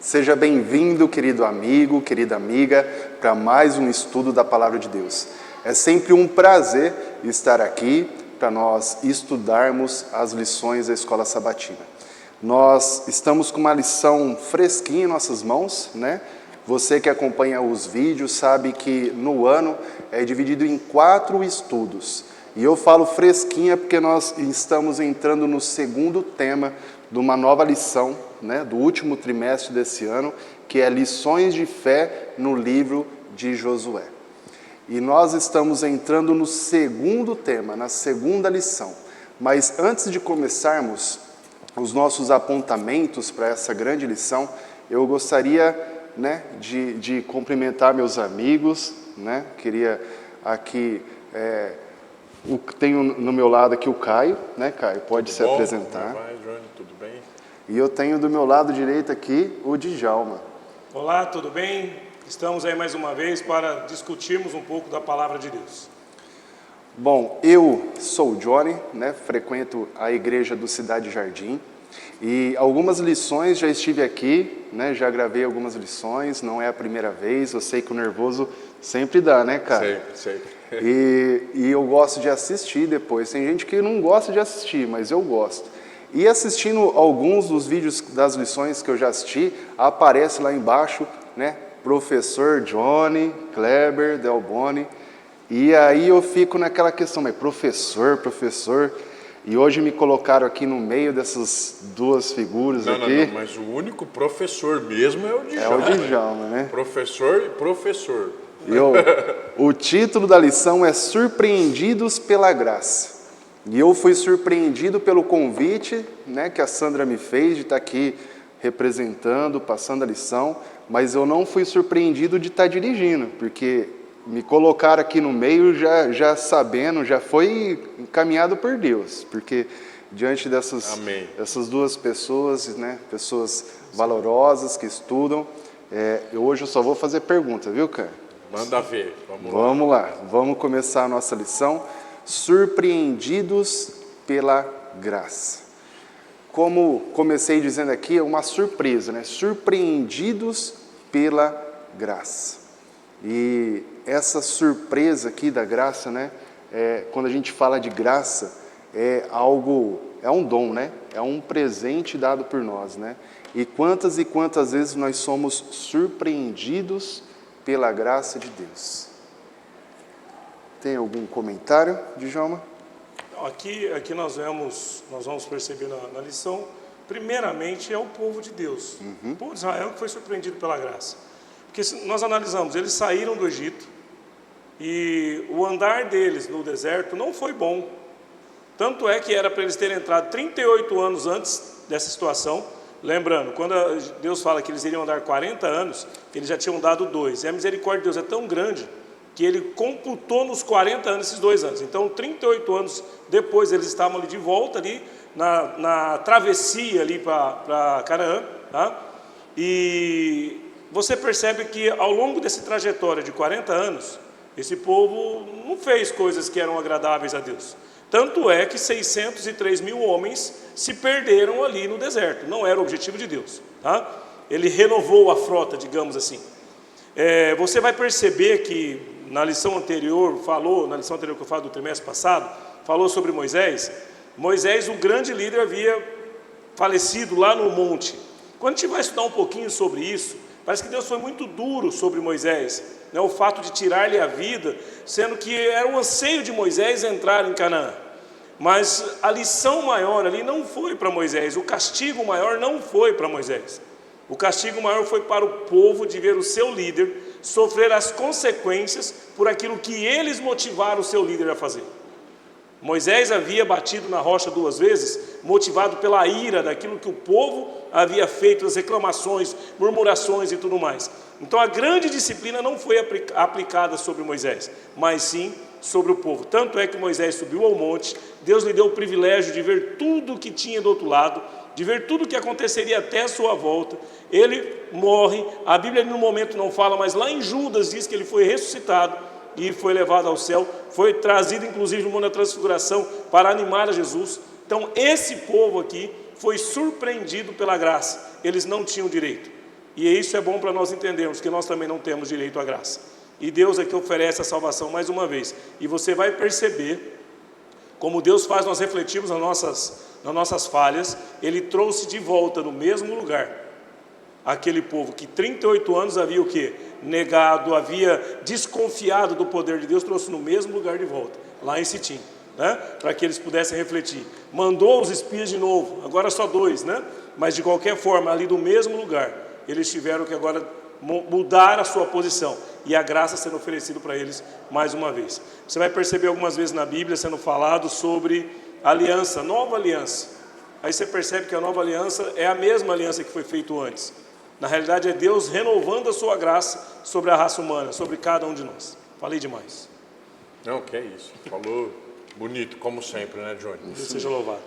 Seja bem-vindo, querido amigo, querida amiga, para mais um estudo da Palavra de Deus. É sempre um prazer estar aqui para nós estudarmos as lições da Escola Sabatina. Nós estamos com uma lição fresquinha em nossas mãos, né? Você que acompanha os vídeos sabe que no ano é dividido em 4 estudos. E eu falo fresquinha porque nós estamos entrando no segundo tema de uma nova lição, né, do último trimestre desse ano, que é Lições de Fé no livro de Josué. E nós estamos entrando no segundo tema, na segunda lição. Mas antes de começarmos os nossos apontamentos para essa grande lição, eu gostaria, né, de cumprimentar meus amigos, né? Queria aqui, tenho no meu lado aqui o Caio, né, Caio? Pode se apresentar. Como vai, Johnny? Tudo bem? E eu tenho do meu lado direito aqui o Djalma. Olá, tudo bem? Estamos aí mais uma vez para discutirmos um pouco da Palavra de Deus. Bom, eu sou o Johnny, né? Frequento a igreja do Cidade Jardim. E algumas lições já estive aqui, né? Já gravei algumas lições, não é a primeira vez. Eu sei que o nervoso sempre dá, né, cara? Sempre. E eu gosto de assistir depois. Tem gente que não gosta de assistir, mas eu gosto. E assistindo alguns dos vídeos das lições que eu já assisti, aparece lá embaixo, né? Professor Johnny, Kleber, Delboni. E aí eu fico naquela questão, mas professor... E hoje me colocaram aqui no meio dessas duas figuras aqui. Não, mas o único professor mesmo é o Djalma. É o Djalma, né? Professor e professor. O título da lição é Surpreendidos pela Graça. E eu fui surpreendido pelo convite, né, que a Sandra me fez de estar aqui representando, passando a lição, mas eu não fui surpreendido de estar dirigindo, porque me colocaram aqui no meio já sabendo, já foi encaminhado por Deus, porque diante dessas duas pessoas, né, pessoas valorosas que estudam, hoje eu só vou fazer pergunta, viu, cara? Manda ver, vamos lá. Vamos começar a nossa lição, surpreendidos pela graça. Como comecei dizendo aqui, é uma surpresa, né? Surpreendidos pela graça. E essa surpresa aqui da graça, né? Quando a gente fala de graça, é um dom, né? É um presente dado por nós, né? E quantas vezes nós somos surpreendidos pela graça de Deus? Tem algum comentário, Djalma? Aqui nós vamos perceber na lição, primeiramente é o povo de Deus. O povo de Israel que foi surpreendido pela graça. Porque se nós analisamos, eles saíram do Egito e o andar deles no deserto não foi bom. Tanto é que era para eles terem entrado 38 anos antes dessa situação. Lembrando, quando Deus fala que eles iriam andar 40 anos, eles já tinham dado 2. E a misericórdia de Deus é tão grande que Ele computou nos 40 anos esses 2 anos. Então, 38 anos depois, eles estavam ali de volta, ali na travessia ali para Canaã, tá? E você percebe que ao longo dessa trajetória de 40 anos, esse povo não fez coisas que eram agradáveis a Deus. Tanto é que 603 mil homens se perderam ali no deserto. Não era o objetivo de Deus, tá? Ele renovou a frota, digamos assim. Você vai perceber que na lição anterior que eu falo do trimestre passado, falou sobre Moisés. Moisés, o grande líder, havia falecido lá no monte. Quando a gente vai estudar um pouquinho sobre isso, parece que Deus foi muito duro sobre Moisés, né? O fato de tirar-lhe a vida, sendo que era o anseio de Moisés entrar em Canaã. Mas a lição maior ali não foi para Moisés, o castigo maior não foi para Moisés. O castigo maior foi para o povo de ver o seu líder sofrer as consequências por aquilo que eles motivaram o seu líder a fazer. Moisés havia batido na rocha 2 vezes, motivado pela ira daquilo que o povo havia feito, as reclamações, murmurações e tudo mais. Então a grande disciplina não foi aplicada sobre Moisés, mas sim sobre o povo. Tanto é que Moisés subiu ao monte, Deus lhe deu o privilégio de ver tudo o que tinha do outro lado, de ver tudo o que aconteceria até a sua volta. Ele morre, a Bíblia no momento não fala, mas lá em Judas diz que ele foi ressuscitado e foi levado ao céu, foi trazido inclusive no mundo da transfiguração para animar a Jesus. Então esse povo aqui foi surpreendido pela graça, eles não tinham direito. E isso é bom para nós entendermos que nós também não temos direito à graça. E Deus é que oferece a salvação mais uma vez. E você vai perceber como Deus faz nós refletirmos nas nossas falhas. Ele trouxe de volta no mesmo lugar aquele povo que 38 anos havia o quê? Negado, havia desconfiado do poder de Deus, trouxe no mesmo lugar de volta, lá em Sitim, né? Para que eles pudessem refletir. Mandou os espias de novo, agora só 2, né? Mas de qualquer forma, ali do mesmo lugar, eles tiveram que agora mudar a sua posição, e a graça sendo oferecida para eles mais uma vez. Você vai perceber algumas vezes na Bíblia sendo falado sobre aliança, nova aliança. Aí você percebe que a nova aliança é a mesma aliança que foi feita antes. Na realidade é Deus renovando a sua graça sobre a raça humana, sobre cada um de nós. Falei demais. Não, que é isso. Falou bonito, como sempre, né, Johnny? Deus seja louvado.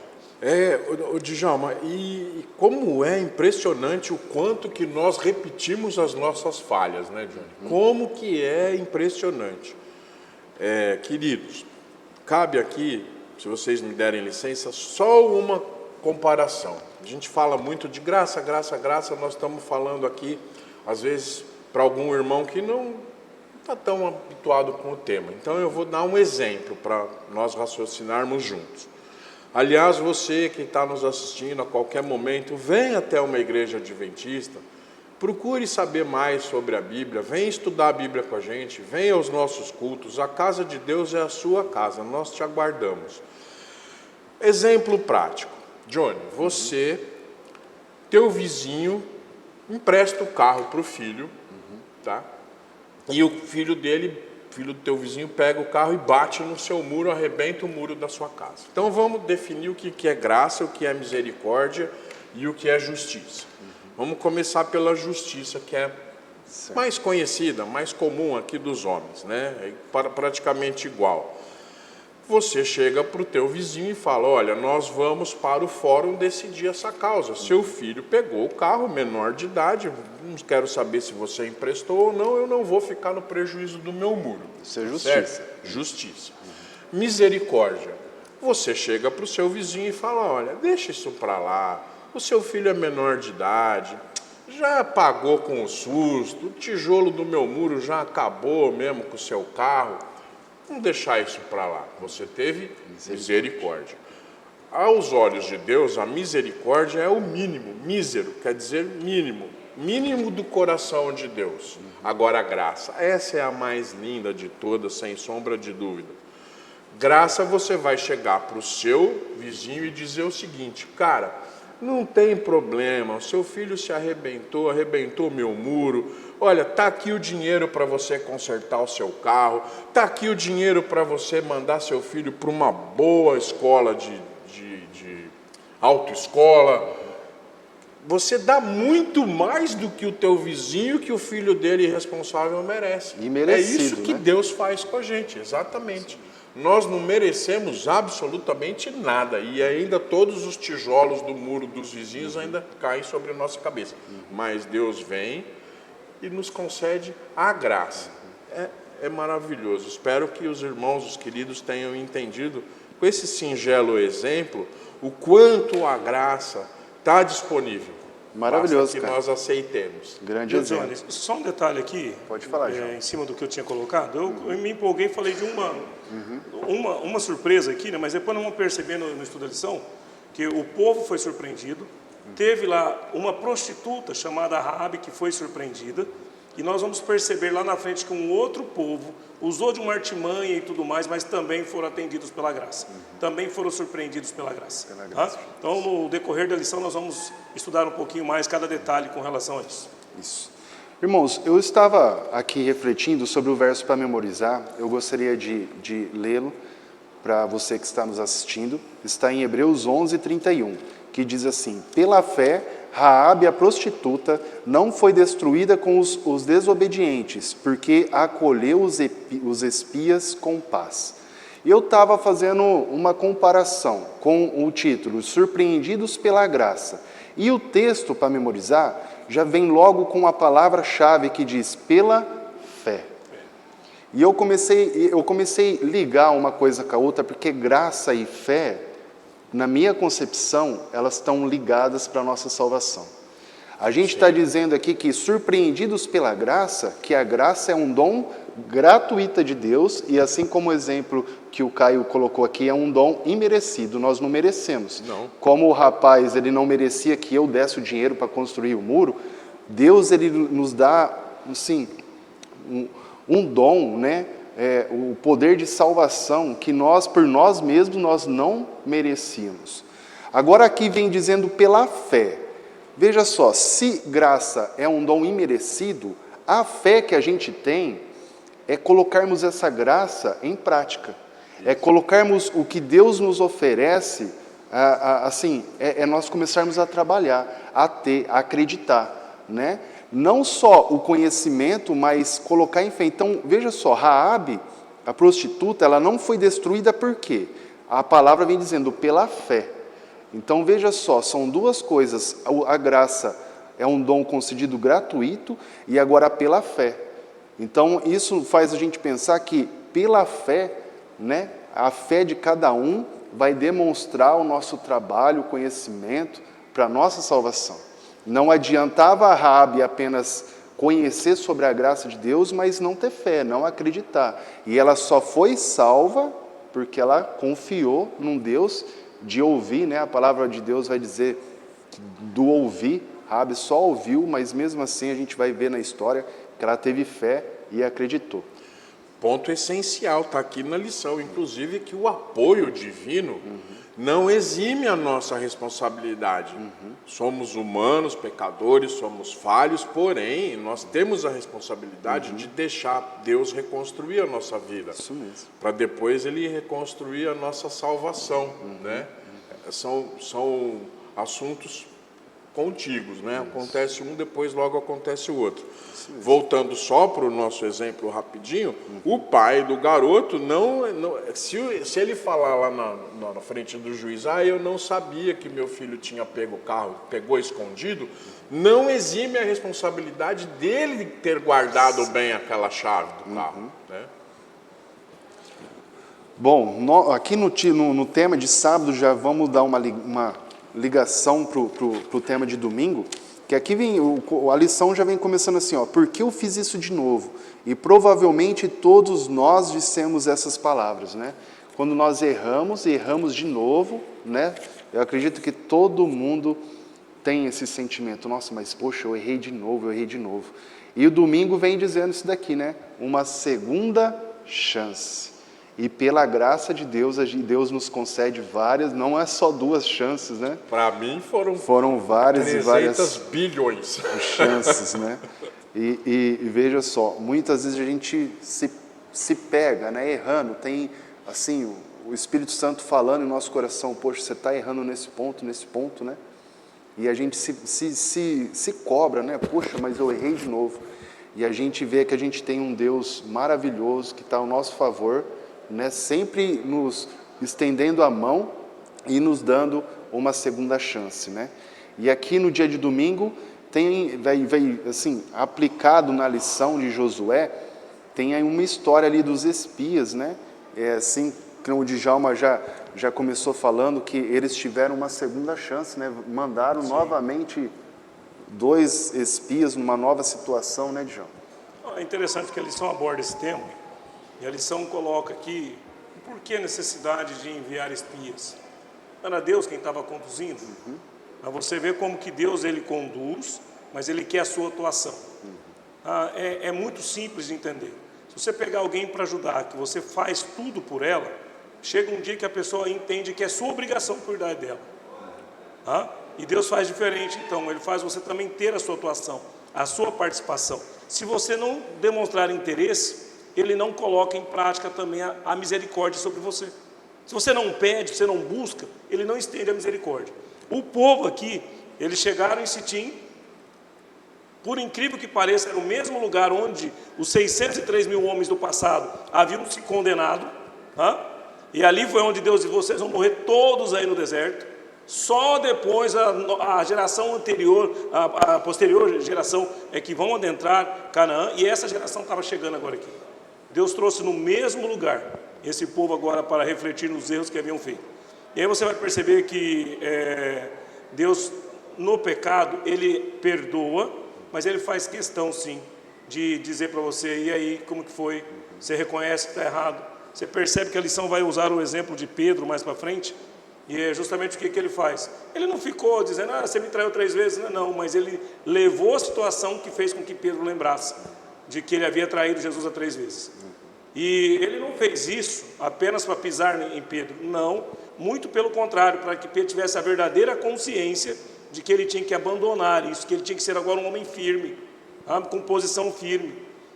O Djalma, e como é impressionante o quanto que nós repetimos as nossas falhas, né, Johnny? Como que é impressionante. Queridos, cabe aqui, se vocês me derem licença, só uma comparação. A gente fala muito de graça, graça, graça, nós estamos falando aqui, às vezes, para algum irmão que não está tão habituado com o tema. Então eu vou dar um exemplo para nós raciocinarmos juntos. Aliás, você que está nos assistindo a qualquer momento, vem até uma igreja adventista, procure saber mais sobre a Bíblia, vem estudar a Bíblia com a gente, venha aos nossos cultos, a casa de Deus é a sua casa, nós te aguardamos. Exemplo prático. Johnny, você, teu vizinho, empresta o carro para o filho, tá? E o filho do teu vizinho pega o carro e bate no seu muro, arrebenta o muro da sua casa. Então vamos definir o que é graça, o que é misericórdia e o que é justiça. Vamos começar pela justiça, que é mais conhecida, mais comum aqui dos homens, né? É praticamente igual. Você chega para o teu vizinho e fala, olha, nós vamos para o fórum decidir essa causa. Seu filho pegou o carro, menor de idade, não quero saber se você emprestou ou não, eu não vou ficar no prejuízo do meu muro. Isso é justiça. Certo? Justiça. Misericórdia. Você chega para o seu vizinho e fala, olha, deixa isso para lá, o seu filho é menor de idade, já pagou com o susto, o tijolo do meu muro já acabou mesmo com o seu carro. Vamos deixar isso para lá. Você teve misericórdia. Aos olhos de Deus, a misericórdia é o mínimo. Mísero quer dizer mínimo. Mínimo do coração de Deus. Agora a graça. Essa é a mais linda de todas, sem sombra de dúvida. Graça, você vai chegar para o seu vizinho e dizer o seguinte, cara, não tem problema, o seu filho se arrebentou meu muro, olha, está aqui o dinheiro para você consertar o seu carro, está aqui o dinheiro para você mandar seu filho para uma boa escola de autoescola. Você dá muito mais do que o teu vizinho, que o filho dele irresponsável merece. E merecido, é isso que Deus faz com a gente, exatamente. Nós não merecemos absolutamente nada, e ainda todos os tijolos do muro dos vizinhos ainda caem sobre a nossa cabeça. Mas Deus vem e nos concede a graça. É maravilhoso. Espero que os irmãos, os queridos, tenham entendido, com esse singelo exemplo, o quanto a graça está disponível. Maravilhoso, Basta que cara. nós aceitemos. Grande exemplo. Johnny, só um detalhe aqui. Pode falar, João. Em cima do que eu tinha colocado. Eu me empolguei e falei de uma surpresa aqui, né? Mas depois nós vamos perceber no estudo da lição que o povo foi surpreendido. Teve lá uma prostituta chamada Raabe que foi surpreendida. E nós vamos perceber lá na frente que um outro povo usou de uma artimanha e tudo mais, mas também foram atendidos pela graça. Também foram surpreendidos pela graça. Tá? Então, no decorrer da lição, nós vamos estudar um pouquinho mais cada detalhe com relação a isso. Isso. Irmãos, eu estava aqui refletindo sobre o verso para memorizar. Eu gostaria de lê-lo para você que está nos assistindo. Está em Hebreus 11:31, que diz assim: pela fé, Raabe, a prostituta, não foi destruída com os desobedientes, porque acolheu os espias com paz. E eu estava fazendo uma comparação com o título, Surpreendidos pela Graça. E o texto, para memorizar, já vem logo com a palavra-chave que diz, pela fé. E eu comecei a ligar uma coisa com a outra, porque graça e fé, na minha concepção, elas estão ligadas para a nossa salvação. A gente está dizendo aqui que, surpreendidos pela graça, que a graça é um dom gratuito de Deus, e assim como o exemplo que o Caio colocou aqui, é um dom imerecido, nós não merecemos. Não. Como o rapaz, ele não merecia que eu desse o dinheiro para construir o muro, Deus, ele nos dá, assim, um dom, né? O poder de salvação que nós, por nós mesmos, nós não merecíamos. Agora aqui vem dizendo pela fé. Veja só, se graça é um dom imerecido, a fé que a gente tem é colocarmos essa graça em prática. É colocarmos o que Deus nos oferece, assim, nós começarmos a trabalhar, a ter, a acreditar, né? Não só o conhecimento, mas colocar em fé. Então, veja só, Raabe, a prostituta, ela não foi destruída por quê? A palavra vem dizendo pela fé. Então, veja só, são duas coisas. A graça é um dom concedido gratuito e agora pela fé. Então, isso faz a gente pensar que pela fé, né, a fé de cada um vai demonstrar o nosso trabalho, o conhecimento para a nossa salvação. Não adiantava a Raabe apenas conhecer sobre a graça de Deus, mas não ter fé, não acreditar. E ela só foi salva porque ela confiou num Deus de ouvir, né? A palavra de Deus vai dizer do ouvir. Raabe só ouviu, mas mesmo assim a gente vai ver na história que ela teve fé e acreditou. Ponto essencial, está aqui na lição, inclusive, que o apoio divino não exime a nossa responsabilidade. Somos humanos, pecadores, somos falhos, porém, nós temos a responsabilidade de deixar Deus reconstruir a nossa vida. Isso mesmo. Para depois Ele reconstruir a nossa salvação, né? São assuntos contíguos, né? Acontece um, depois logo acontece o outro. Voltando só para o nosso exemplo rapidinho, o pai do garoto, se ele falar lá na frente do juiz, eu não sabia que meu filho tinha pego o carro, pegou escondido, não exime a responsabilidade dele ter guardado bem aquela chave do carro, né? Bom, aqui no tema de sábado já vamos dar uma ligação para o tema de domingo, que aqui vem, a lição já vem começando assim, por que eu fiz isso de novo? E provavelmente todos nós dissemos essas palavras, né? Quando nós erramos de novo, né? Eu acredito que todo mundo tem esse sentimento, nossa, mas poxa, eu errei de novo. E o domingo vem dizendo isso daqui, né? Uma segunda chance. E pela graça de Deus, Deus nos concede várias, não é só 2 chances, né? Para mim foram várias 300 e várias bilhões chances, né? E veja só, muitas vezes a gente se pega, né, errando, tem assim o Espírito Santo falando em nosso coração, poxa, você está errando nesse ponto, né? E a gente se cobra, né? Poxa, mas eu errei de novo. E a gente vê que a gente tem um Deus maravilhoso que está ao nosso favor, né, sempre nos estendendo a mão e nos dando uma segunda chance, né? E aqui no dia de domingo vai assim, aplicado na lição de Josué, tem aí uma história ali dos espias, né? Assim, o Djalma já começou falando que eles tiveram uma segunda chance, né? Mandaram novamente 2 espias numa nova situação, né, Djalma? É interessante que a lição aborda esse tema. E a lição coloca aqui, por que a necessidade de enviar espias? Era Deus quem estava conduzindo. Mas você vê como que Deus ele conduz, mas Ele quer a sua atuação. É muito simples de entender. Se você pegar alguém para ajudar, que você faz tudo por ela, chega um dia que a pessoa entende que é sua obrigação cuidar dela. E Deus faz diferente, então, Ele faz você também ter a sua atuação, a sua participação. Se você não demonstrar interesse, Ele não coloca em prática também a misericórdia sobre você. Se você não pede, se você não busca, Ele não estende a misericórdia. O povo aqui, eles chegaram em Sitim, por incrível que pareça, era o mesmo lugar onde os 603 mil homens do passado haviam se condenado, e ali foi onde Deus disse, vocês vão morrer todos aí no deserto. Só depois a geração anterior, a posterior geração é que vão adentrar Canaã, e essa geração estava chegando agora aqui. Deus trouxe no mesmo lugar esse povo agora para refletir nos erros que haviam feito. E aí você vai perceber que Deus no pecado, ele perdoa, mas ele faz questão sim de dizer para você, e aí, como que foi? Você reconhece que está errado? Você percebe que a lição vai usar o exemplo de Pedro mais para frente? E é justamente o que ele faz. Ele não ficou dizendo, você me traiu 3 vezes, não, mas ele levou a situação que fez com que Pedro lembrasse de que ele havia traído Jesus a 3 vezes. E ele não fez isso apenas para pisar em Pedro, não, muito pelo contrário, para que Pedro tivesse a verdadeira consciência de que ele tinha que abandonar isso, que ele tinha que ser agora um homem firme, com posição firme.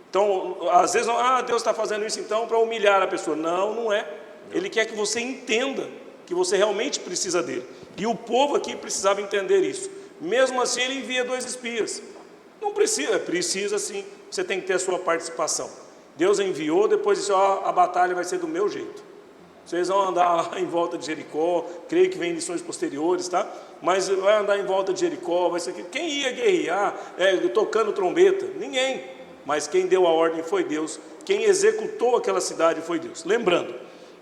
Então, às vezes, Deus está fazendo isso então para humilhar a pessoa. Não, não é. Ele quer que você entenda que você realmente precisa dele. E o povo aqui precisava entender isso. Mesmo assim, ele envia 2 espias. Não precisa, precisa sim, você tem que ter a sua participação. Deus enviou, depois disse, a batalha vai ser do meu jeito. Vocês vão andar lá em volta de Jericó, creio que vem lições posteriores, tá? Mas vai andar em volta de Jericó, vai ser quem ia guerrear, tocando trombeta? Ninguém. Mas quem deu a ordem foi Deus, quem executou aquela cidade foi Deus. Lembrando,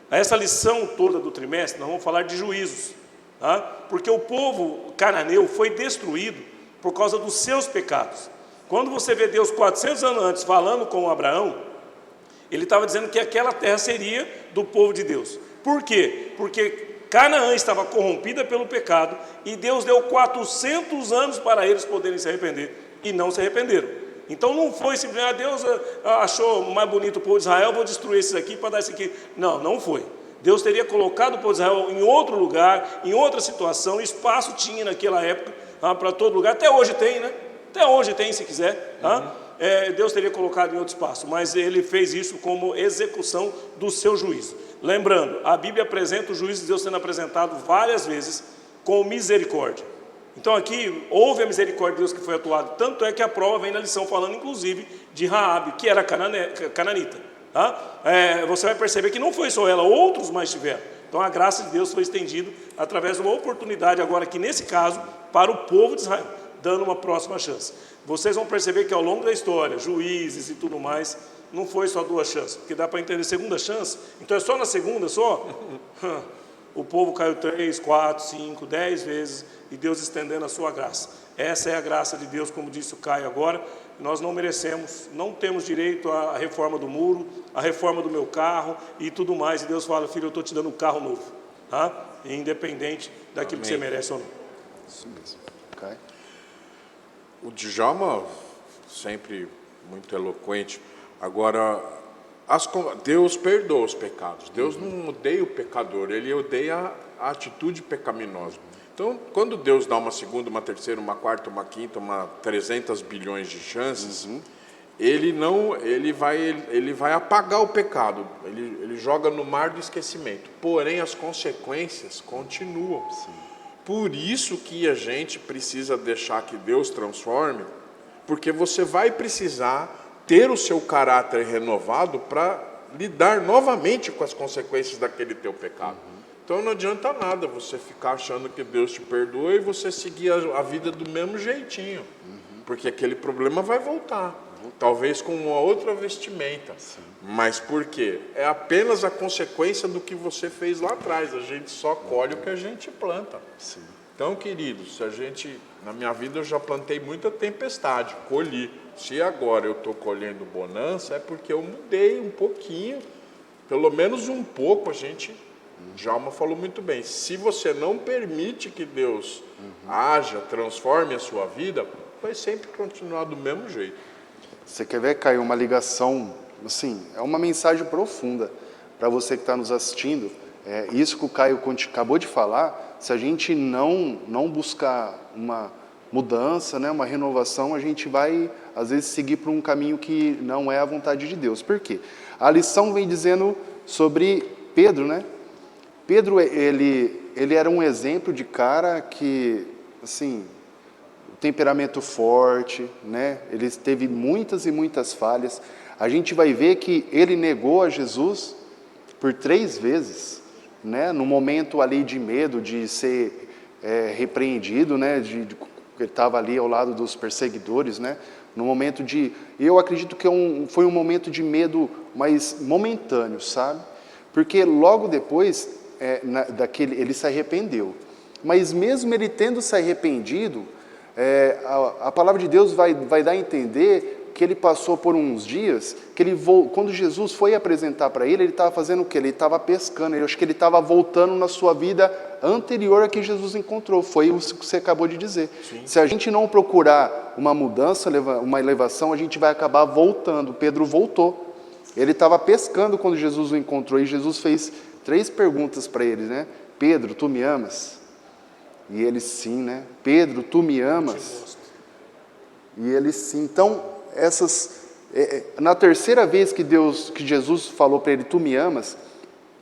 essa lição toda do trimestre, nós vamos falar de juízos, tá? Porque o povo cananeu foi destruído por causa dos seus pecados. Quando você vê Deus 400 anos antes falando com Abraão, ele estava dizendo que aquela terra seria do povo de Deus. Por quê? Porque Canaã estava corrompida pelo pecado e Deus deu 400 anos para eles poderem se arrepender e não se arrependeram. Então não foi simplesmente, Deus achou mais bonito o povo de Israel, vou destruir esses aqui para dar esse aqui. Não, não foi. Deus teria colocado o povo de Israel em outro lugar, em outra situação, espaço tinha naquela época, para todo lugar, até hoje tem, né? Até hoje tem, se quiser, Deus teria colocado em outro espaço, mas ele fez isso como execução do seu juízo. Lembrando, a Bíblia apresenta o juízo de Deus sendo apresentado várias vezes com misericórdia. Então aqui houve a misericórdia de Deus que foi atuada, tanto é que a prova vem na lição falando inclusive de Raabe, que era cananita. Você vai perceber que não foi só ela, outros mais tiveram. Então a graça de Deus foi estendida através de uma oportunidade agora aqui nesse caso para o povo de Israel, dando uma próxima chance. Vocês vão perceber que ao longo da história, juízes e tudo mais, não foi só 2 chances, porque dá para entender segunda chance, então é só na segunda só? O povo caiu 3, 4, 5, 10 vezes, e Deus estendendo a sua graça. Essa é a graça de Deus, como disse o Caio agora, nós não merecemos, não temos direito à reforma do muro, à reforma do meu carro e tudo mais, e Deus fala, filho, eu estou te dando um carro novo, independente daquilo que você merece ou não. Isso mesmo. Okay. O Djalma, sempre muito eloquente. Agora, Deus perdoa os pecados. Deus não odeia o pecador, Ele odeia a atitude pecaminosa. Então, quando Deus dá uma segunda, uma terceira, uma quarta, uma quinta, 300 bilhões de chances, ele vai apagar o pecado. Ele joga no mar do esquecimento. Porém, as consequências continuam. Sim. Por isso que a gente precisa deixar que Deus transforme, porque você vai precisar ter o seu caráter renovado para lidar novamente com as consequências daquele teu pecado. Então não adianta nada você ficar achando que Deus te perdoa e você seguir a vida do mesmo jeitinho, porque aquele problema vai voltar, talvez com uma outra vestimenta. Sim. Mas por quê? É apenas a consequência do que você fez lá atrás, a gente só colhe o que a gente planta. Sim. Então, queridos, na minha vida eu já plantei muita tempestade, colhi. Se agora eu estou colhendo bonança, é porque eu mudei um pouquinho, pelo menos um pouco. Djalma falou muito bem, se você não permite que Deus haja, transforme a sua vida, vai sempre continuar do mesmo jeito. Você quer ver, Caio, uma ligação, assim, é uma mensagem profunda para você que está nos assistindo. Isso que o Caio acabou de falar, se a gente não buscar uma mudança, né, uma renovação, a gente vai, às vezes, seguir por um caminho que não é a vontade de Deus. Por quê? A lição vem dizendo sobre Pedro, né? Pedro, ele era um exemplo de cara que, assim, temperamento forte, né? Ele teve muitas e muitas falhas. A gente vai ver que ele negou a Jesus por 3 vezes, né? No momento ali de medo de ser repreendido, né? Ele estava ali ao lado dos perseguidores, né? No momento eu acredito que foi um momento de medo, mas momentâneo, sabe? Porque logo depois ele se arrependeu. mas mesmo ele tendo se arrependido, a palavra de Deus vai dar a entender que ele passou por uns dias, que quando Jesus foi apresentar para ele estava fazendo o quê? Ele estava pescando, eu acho que ele estava voltando na sua vida anterior a que Jesus encontrou, foi o que você acabou de dizer. Sim. Se a gente não procurar uma mudança, uma elevação, a gente vai acabar voltando. Pedro voltou, ele estava pescando quando Jesus o encontrou, e Jesus fez 3 perguntas para ele, né? Pedro, tu me amas? E ele sim, né? Pedro, tu me amas? E ele sim. Então, na terceira vez que Jesus falou para ele, tu me amas,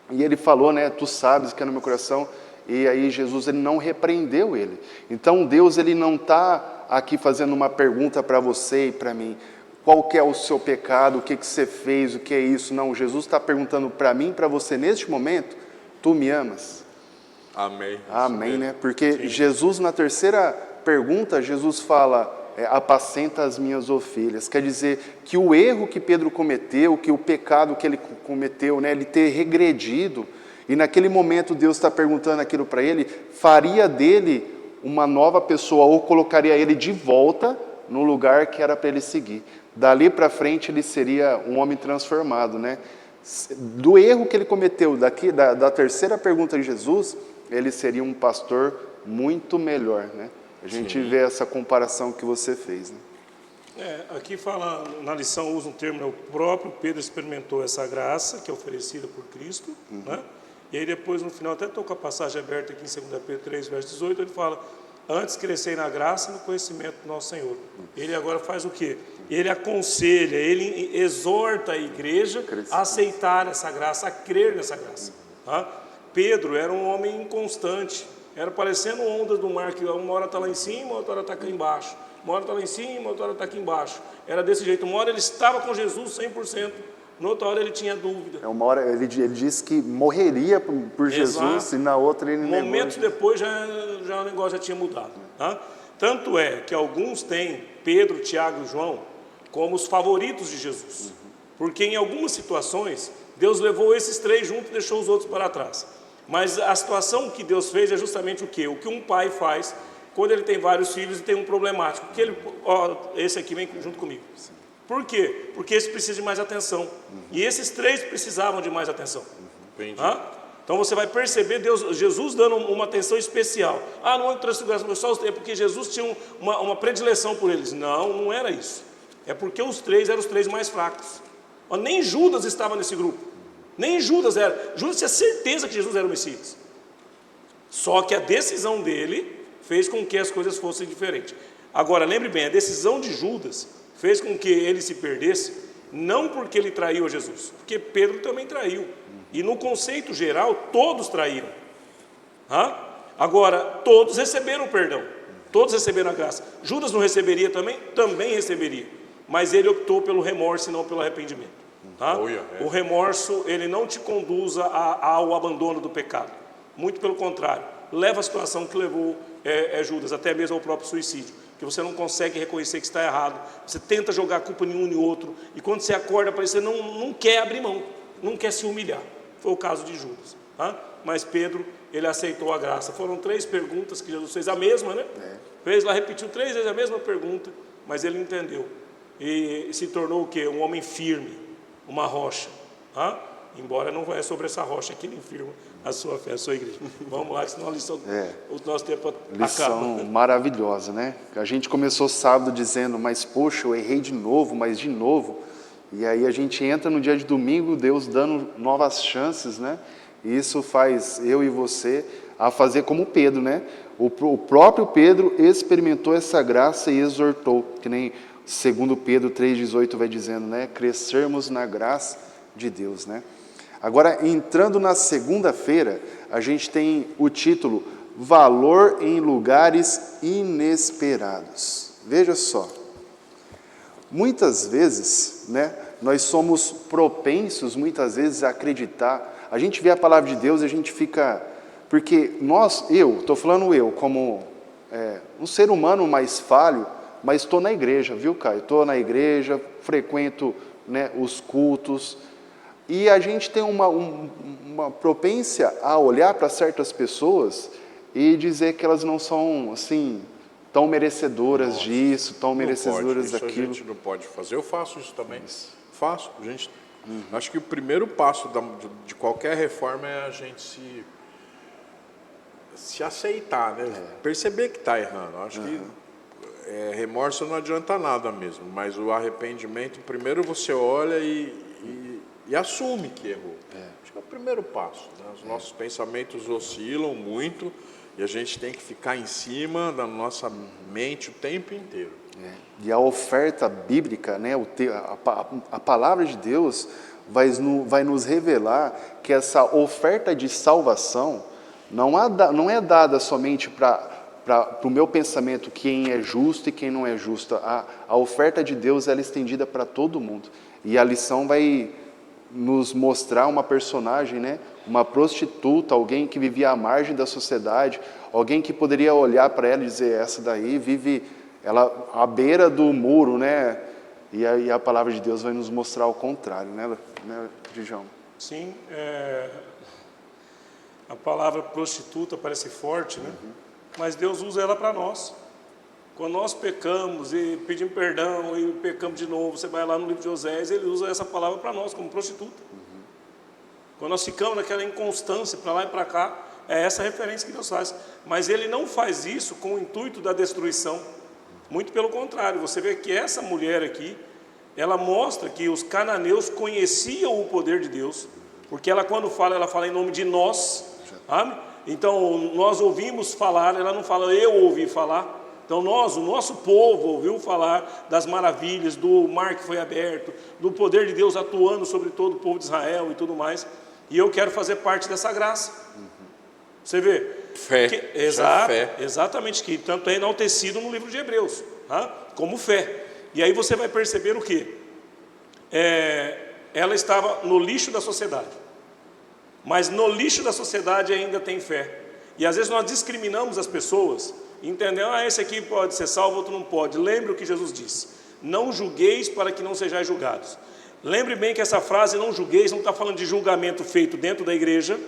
e ele falou, né, tu sabes que é no meu coração, e aí Jesus, ele não repreendeu ele. Então Deus, ele não está aqui fazendo uma pergunta para você e para mim, qual que é o seu pecado, o que você fez, o que é isso. Não, Jesus está perguntando para mim, para você neste momento, tu me amas? Amém. Amém, né? Porque Jesus, na terceira pergunta, Jesus fala, apacenta as minhas ovelhas. Quer dizer que o erro que Pedro cometeu, que o pecado que ele cometeu, né, ele ter regredido, e naquele momento Deus está perguntando aquilo para ele, faria dele uma nova pessoa, ou colocaria ele de volta no lugar que era para ele seguir. Dali para frente ele seria um homem transformado, né? Do erro que ele cometeu, da terceira pergunta de Jesus, ele seria um pastor muito melhor, né? A gente vê essa comparação que você fez, né? Aqui fala, na lição usa um termo, né? O próprio Pedro experimentou essa graça que é oferecida por Cristo, né? E aí depois no final, até estou com a passagem aberta aqui em 2 Pedro 3, verso 18, ele fala, antes crescei na graça e no conhecimento do nosso Senhor. Ele agora faz o quê? Ele aconselha, ele exorta a igreja a aceitar essa graça, a crer nessa graça. Tá? Pedro era um homem inconstante, era parecendo ondas do mar, que uma hora está lá em cima, outra hora está aqui embaixo. Uma hora está lá em cima, outra hora está aqui embaixo. Era desse jeito. Uma hora ele estava com Jesus 100%, na outra hora ele tinha dúvida. Uma hora ele disse que morreria por Jesus, e na outra ele negou. Momentos depois já o negócio já tinha mudado. Tá? Tanto é que alguns têm Pedro, Tiago e João como os favoritos de Jesus. Porque em algumas situações, Deus levou esses 3 juntos e deixou os outros para trás. Mas a situação que Deus fez é justamente o quê? O que um pai faz quando ele tem vários filhos e tem um problemático. Que ele, esse aqui vem junto comigo. Por quê? Porque esse precisa de mais atenção. E esses 3 precisavam de mais atenção. Então você vai perceber Jesus dando uma atenção especial. Não é transfiguração, só é porque Jesus tinha uma predileção por eles. Não era isso. É porque os 3 eram os 3 mais fracos. Nem Judas estava nesse grupo. Nem Judas era. Judas tinha certeza que Jesus era o Messias. Só que a decisão dele fez com que as coisas fossem diferentes. Agora, lembre bem, a decisão de Judas fez com que ele se perdesse, não porque ele traiu a Jesus, porque Pedro também traiu. E no conceito geral, todos traíram. Agora, todos receberam o perdão. Todos receberam a graça. Judas não receberia também? Também receberia. Mas ele optou pelo remorso e não pelo arrependimento. O remorso, ele não te conduz ao abandono do pecado. Muito pelo contrário. Leva a situação que levou Judas, até mesmo ao próprio suicídio. Que você não consegue reconhecer que está errado. Você tenta jogar a culpa em um e outro. E quando você acorda, você não quer abrir mão. Não quer se humilhar. Foi o caso de Judas. Mas Pedro, ele aceitou a graça. Foram 3 perguntas que Jesus fez, a mesma, né? Fez lá, repetiu 3 vezes a mesma pergunta, mas ele entendeu. E se tornou o quê? Um homem firme, uma rocha. Embora não é sobre essa rocha que ele firma a sua fé, a sua igreja. Vamos lá, que senão a lição, o nosso tempo acaba. Lição maravilhosa, né? A gente começou sábado dizendo, mas poxa, eu errei de novo, mas de novo. E aí a gente entra no dia de domingo, Deus dando novas chances, né? E isso faz eu e você a fazer como Pedro, né? O próprio Pedro experimentou essa graça e exortou, que nem 2 Pedro 3,18 vai dizendo, né? Crescermos na graça de Deus, né? Agora, entrando na segunda-feira, a gente tem o título Valor em Lugares Inesperados. Veja só. Muitas vezes, né, nós somos propensos, muitas vezes, a acreditar. A gente vê a palavra de Deus e a gente fica... Porque estou falando eu, como um ser humano mais falho, mas estou na igreja, viu, Caio? Estou na igreja, frequento, né, os cultos, e a gente tem uma propensão a olhar para certas pessoas e dizer que elas não são, assim, tão merecedoras disso, tão merecedoras Isso daquilo. a gente não pode fazer. Eu faço isso também. Faço. A gente, acho que o primeiro passo de qualquer reforma é a gente se aceitar, né? Perceber que está errando. Acho que remorso não adianta nada mesmo, mas o arrependimento, primeiro você olha e assume que errou. Acho que é o primeiro passo, né? Os nossos pensamentos oscilam muito e a gente tem que ficar em cima da nossa mente o tempo inteiro. E a oferta bíblica, né, a palavra de Deus vai nos revelar que essa oferta de salvação não é dada somente para o meu pensamento quem é justo e quem não é justo. A oferta de Deus ela é estendida para todo mundo. E a lição vai nos mostrar uma personagem, né, uma prostituta, alguém que vivia à margem da sociedade, alguém que poderia olhar para ela e dizer, essa daí vive ela à beira do muro, né? E aí a palavra de Deus vai nos mostrar o contrário, né Djalma? Sim, a palavra prostituta parece forte, né? Mas Deus usa ela para nós. Quando nós pecamos e pedimos perdão e pecamos de novo, você vai lá no livro de Oséias, ele usa essa palavra para nós como prostituta. Quando nós ficamos naquela inconstância para lá e para cá, é essa referência que Deus faz. Mas ele não faz isso com o intuito da destruição. Muito pelo contrário, você vê que essa mulher aqui, ela mostra que os cananeus conheciam o poder de Deus, porque ela quando fala, ela fala em nome de nós, sabe? Então nós ouvimos falar, ela não fala eu ouvi falar. Então o nosso povo ouviu falar das maravilhas, do mar que foi aberto, do poder de Deus atuando sobre todo o povo de Israel e tudo mais. E eu quero fazer parte dessa graça. Você vê? Fé. Exatamente, que tanto é enaltecido no livro de Hebreus, como fé. E aí você vai perceber o quê? Ela estava no lixo da sociedade. Mas no lixo da sociedade ainda tem fé. E às vezes nós discriminamos as pessoas, entendendo, esse aqui pode ser salvo, outro não pode. Lembre o que Jesus disse: não julgueis para que não sejais julgados. Lembre bem que essa frase, não julgueis, não está falando de julgamento feito dentro da igreja,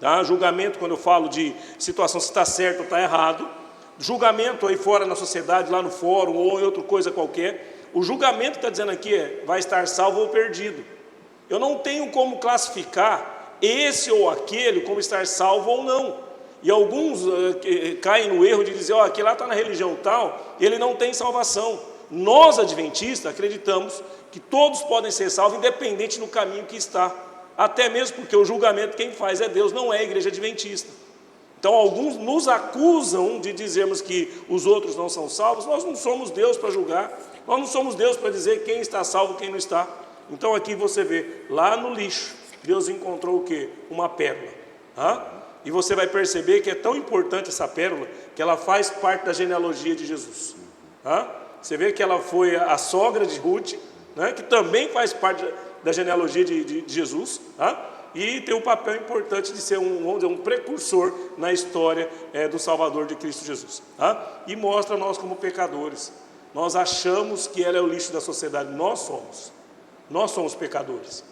tá? Julgamento, quando eu falo de situação se está certo ou está errado. Julgamento aí fora na sociedade, lá no fórum ou em outra coisa qualquer. O julgamento que está dizendo aqui vai estar salvo ou perdido. Eu não tenho como classificar esse ou aquele como estar salvo ou não. E alguns caem no erro de dizer, aquele lá está na religião tal, ele não tem salvação. Nós, adventistas, acreditamos que todos podem ser salvos, independente do caminho que está. Até mesmo porque o julgamento quem faz é Deus, não é a igreja adventista. Então alguns nos acusam de dizermos que os outros não são salvos. Nós não somos Deus para julgar, nós não somos Deus para dizer quem está salvo e quem não está. Então aqui você vê, lá no lixo, Deus encontrou o quê? Uma pérola. E você vai perceber que é tão importante essa pérola, que ela faz parte da genealogia de Jesus. Você vê que ela foi a sogra de Ruth, né, que também faz parte da genealogia de Jesus, e tem um papel importante de ser um precursor na história do Salvador de Cristo Jesus. E mostra nós como pecadores. Nós achamos que ela é o lixo da sociedade. Nós somos pecadores.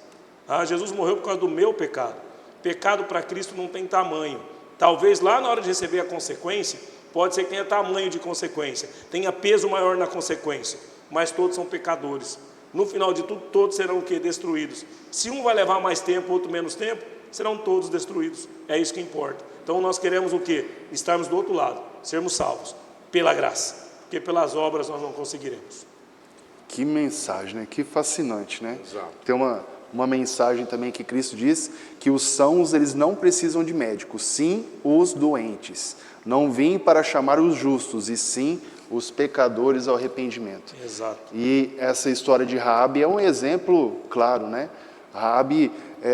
Jesus morreu por causa do meu pecado. Pecado para Cristo não tem tamanho. Talvez lá na hora de receber a consequência, pode ser que tenha tamanho de consequência, tenha peso maior na consequência, mas todos são pecadores. No final de tudo, todos serão o quê? Destruídos. Se um vai levar mais tempo, outro menos tempo, serão todos destruídos. É isso que importa. Então nós queremos o quê? Estarmos do outro lado, sermos salvos pela graça, porque pelas obras nós não conseguiremos. Que mensagem, né? Que fascinante, né? Exato. Tem uma mensagem também que Cristo diz que os sãos, eles não precisam de médicos, sim os doentes. Não vim para chamar os justos, e sim os pecadores ao arrependimento. Exato. E essa história de Raabe é um exemplo claro, né? Raabe,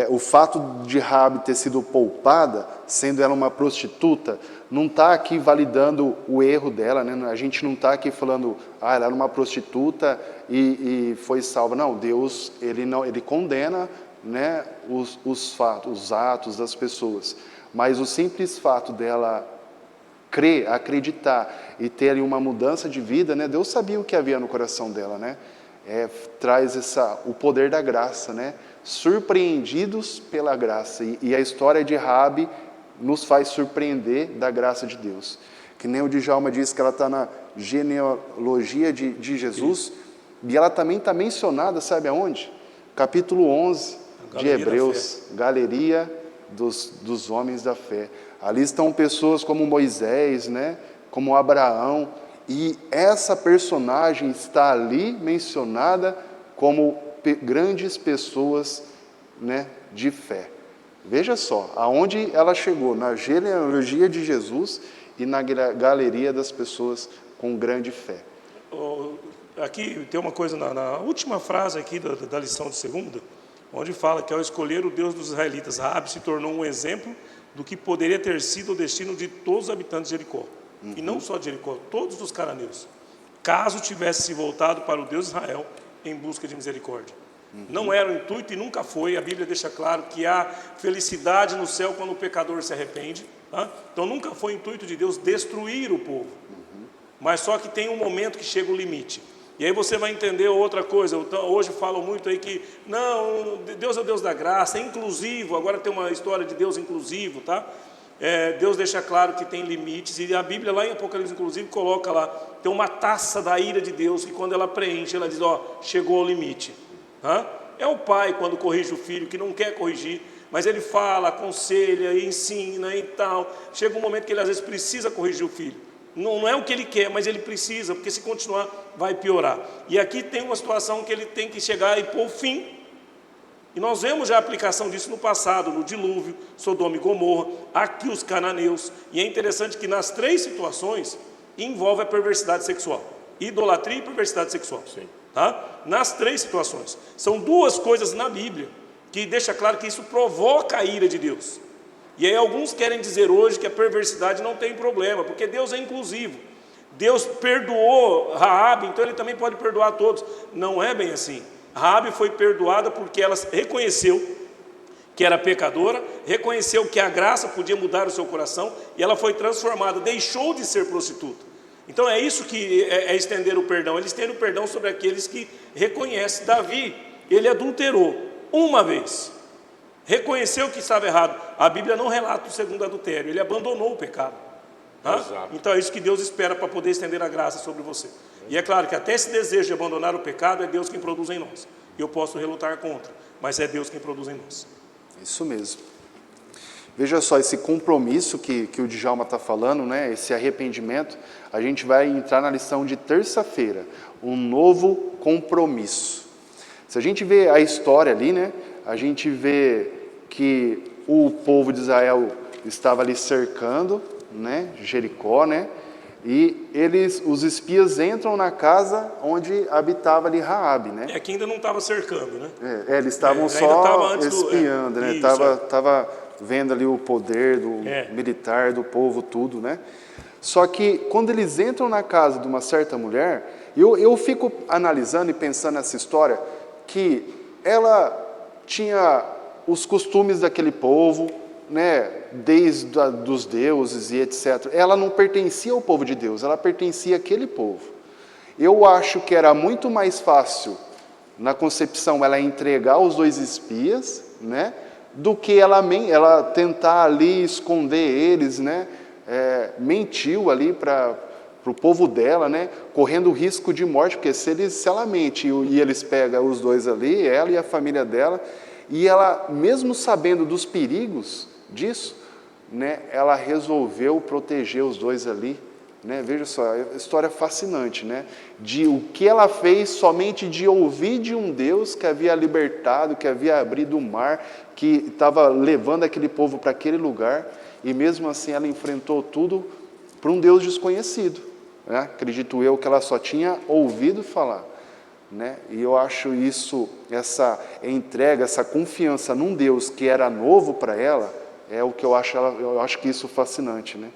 o fato de Raabe ter sido poupada, sendo ela uma prostituta, não está aqui validando o erro dela, né? A gente não está aqui falando, ela era uma prostituta e foi salva. Não, Deus, ele condena, né, os fatos, os atos das pessoas. Mas o simples fato dela crer, acreditar e ter uma mudança de vida, né? Deus sabia o que havia no coração dela, né? Traz o poder da graça, né? Surpreendidos pela graça. E a história de Raabe nos faz surpreender da graça de Deus. Que nem o Djalma disse que ela está na genealogia de Jesus, e ela também está mencionada, sabe aonde? Capítulo 11 de Hebreus, Galeria dos Homens da Fé. Ali estão pessoas como Moisés, né? Como Abraão, e essa personagem está ali mencionada como grandes pessoas, né, de fé. Veja só, aonde ela chegou, na genealogia de Jesus e na galeria das pessoas com grande fé. Aqui tem uma coisa na última frase aqui da lição de segunda, onde fala que ao escolher o Deus dos israelitas, Raabe se tornou um exemplo do que poderia ter sido o destino de todos os habitantes de Jericó. E não só de Jericó, todos os cananeus, caso tivesse se voltado para o Deus de Israel em busca de misericórdia. Não era o intuito e nunca foi. A Bíblia deixa claro que há felicidade no céu quando o pecador se arrepende, tá? Então nunca foi o intuito de Deus destruir o povo, mas só que tem um momento que chega o limite. E aí você vai entender outra coisa. Hoje falam muito aí que não, Deus é o Deus da graça, é inclusivo. Agora tem uma história de Deus inclusivo, tá? Deus deixa claro que tem limites, e a Bíblia lá em Apocalipse inclusive coloca lá, tem uma taça da ira de Deus, que quando ela preenche, ela diz, ó, chegou ao limite. É o pai quando corrige o filho, que não quer corrigir, mas ele fala, aconselha, ensina e tal. Chega um momento que ele às vezes precisa corrigir o filho. Não é o que ele quer, mas ele precisa, porque se continuar vai piorar. E aqui tem uma situação que ele tem que chegar e pôr fim. E nós vemos já a aplicação disso no passado, no dilúvio, Sodoma e Gomorra, aqui os cananeus. E é interessante que nas três situações envolve a perversidade sexual. Idolatria e perversidade sexual. Sim. Tá? Nas três situações. São duas coisas na Bíblia que deixa claro que isso provoca a ira de Deus. E aí alguns querem dizer hoje que a perversidade não tem problema, porque Deus é inclusivo. Deus perdoou Raabe, então ele também pode perdoar a todos. Não é bem assim. Raabe foi perdoada porque ela reconheceu que era pecadora, reconheceu que a graça podia mudar o seu coração, e ela foi transformada, deixou de ser prostituta. Então é isso que é estender o perdão. Ele estende o perdão sobre aqueles que reconhecem. Davi, ele adulterou uma vez, reconheceu que estava errado. A Bíblia não relata o segundo adultério, ele abandonou o pecado. Então é isso que Deus espera para poder estender a graça sobre você. E é claro que até esse desejo de abandonar o pecado é Deus quem produz em nós. Eu posso relutar contra, mas é Deus quem produz em nós. Isso mesmo. Veja só, esse compromisso que o Djalma está falando, né, esse arrependimento, a gente vai entrar na lição de terça-feira, um novo compromisso. Se a gente vê a história ali, né, a gente vê que o povo de Israel estava ali cercando, né, Jericó, né, e os espias entram na casa onde habitava ali Raabe, né? Aqui ainda não estava cercando, né? Eles estavam só espiando, né? Tava vendo ali o poder do militar, do povo, tudo, né? Só que quando eles entram na casa de uma certa mulher, eu fico analisando e pensando nessa história, que ela tinha os costumes daquele povo, né, desde dos deuses e etc. Ela não pertencia ao povo de Deus, ela pertencia àquele povo. Eu acho que era muito mais fácil, na concepção, ela entregar os dois espias, né, do que ela tentar ali esconder eles, né, mentiu ali para o povo dela, né, correndo risco de morte, porque se ela mente e eles pegam os dois ali, ela e a família dela, e ela, mesmo sabendo dos perigos disso, né, ela resolveu proteger os dois ali, né? Veja só, a história é fascinante, né? De o que ela fez somente de ouvir de um Deus que havia libertado, que havia abrido o mar, que estava levando aquele povo para aquele lugar, e mesmo assim ela enfrentou tudo para um Deus desconhecido, né? Acredito eu que ela só tinha ouvido falar, né? E eu acho isso, essa entrega, essa confiança num Deus que era novo para ela, é o que eu acho que isso é fascinante, né?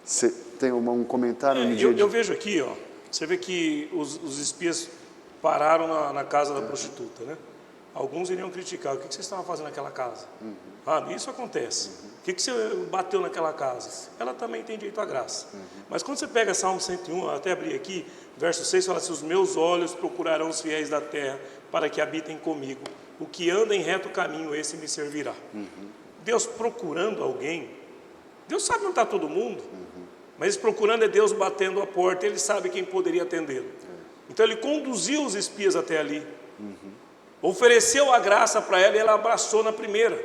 Você tem um comentário? Eu vejo aqui, ó, você vê que os espias pararam na casa da prostituta, né? Alguns iriam criticar, o que você estava fazendo naquela casa? Isso acontece. O que você bateu naquela casa? Ela também tem direito à graça. Mas quando você pega Salmo 101, eu até abri aqui, verso 6, fala assim, os meus olhos procurarão os fiéis da terra, para que habitem comigo. O que anda em reto caminho, esse me servirá. Deus procurando alguém. Deus sabe onde está todo mundo, mas procurando é Deus batendo a porta, Ele sabe quem poderia atendê-lo. Então Ele conduziu os espias até ali, ofereceu a graça para ela e ela abraçou na primeira.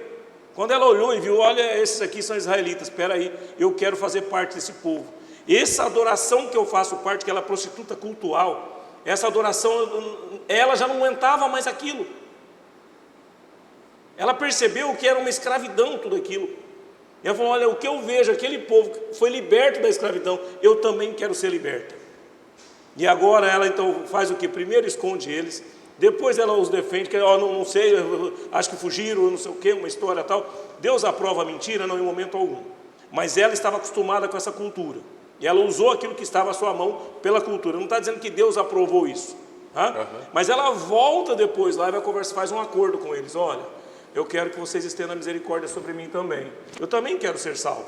Quando ela olhou e viu, olha, esses aqui são israelitas, espera aí, eu quero fazer parte desse povo. Essa adoração que eu faço parte, que ela é prostituta cultural, essa adoração, ela já não aguentava mais aquilo. Ela percebeu que era uma escravidão tudo aquilo. E ela falou, olha, o que eu vejo, aquele povo foi liberto da escravidão, eu também quero ser liberta. E agora ela então faz o que? Primeiro esconde eles, depois ela os defende, que não sei, acho que fugiram, não sei o que, uma história tal. Deus aprova a mentira? Não, em momento algum. Mas ela estava acostumada com essa cultura. E ela usou aquilo que estava à sua mão pela cultura. Não está dizendo que Deus aprovou isso. Mas ela volta depois lá e vai conversar, faz um acordo com eles. Olha, eu quero que vocês estendam a misericórdia sobre mim também. Eu também quero ser salvo.